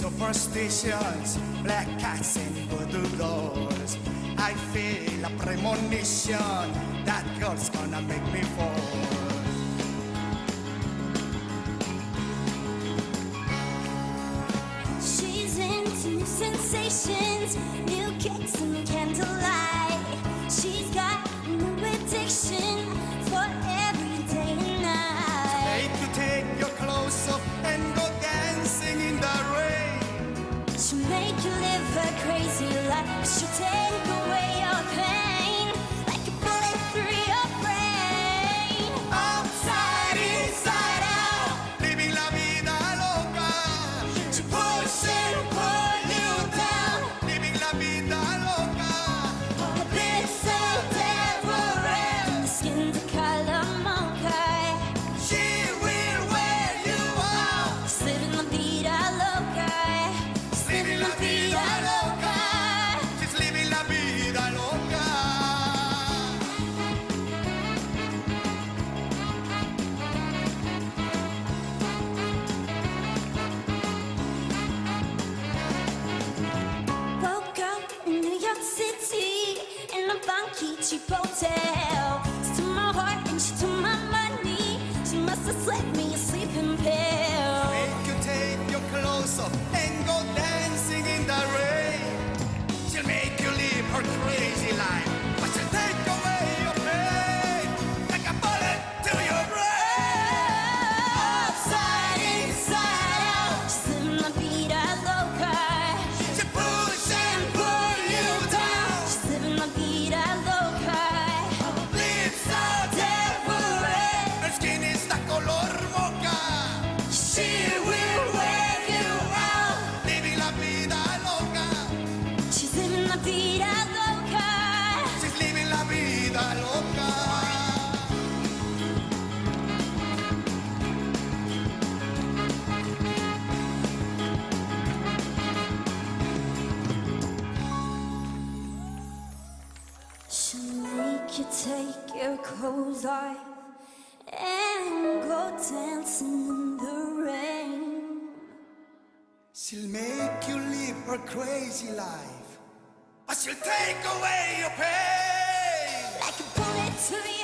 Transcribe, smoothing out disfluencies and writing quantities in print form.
superstitions, black cats and voodoo dolls. I feel a premonition that girl's gonna make me fall. She's into new sensations, new kicks and candlelight. She's got a new addiction for every day and night. Make you take your clothes off and go dancing in the rain. She'll make you live her crazy life. She'll take away your pain like a bullet through your brain. Outside, inside out, living la vida loca. She push and pull you down. Living la vida loca. The bits of devil red, the skin's a color mocha. She will wear you out. She's living la vida loca. She's living la vida loca. She's living la vida loca. Woke up in New York City in a funky cheap hotel. She took my heart and she took my money. She must have slipped me a sleeping pill. Make you take your clothes off and go dancing in the rain. She'll make you live her crazy life, but she'll take away your pain like a bullet to your brain. Outside, inside out, she's living la vida loca. She push and pull you down. She's living la vida loca. Lips are devil red. Her skin is the color mocha. She will wear you out. Living la vida loca. She's living la vida loca. She's living la vida loca. She'll make you take your clothes off and go dancing in the rain. She'll make you live her crazy life, but she'll take away your pain. Like a bullet to the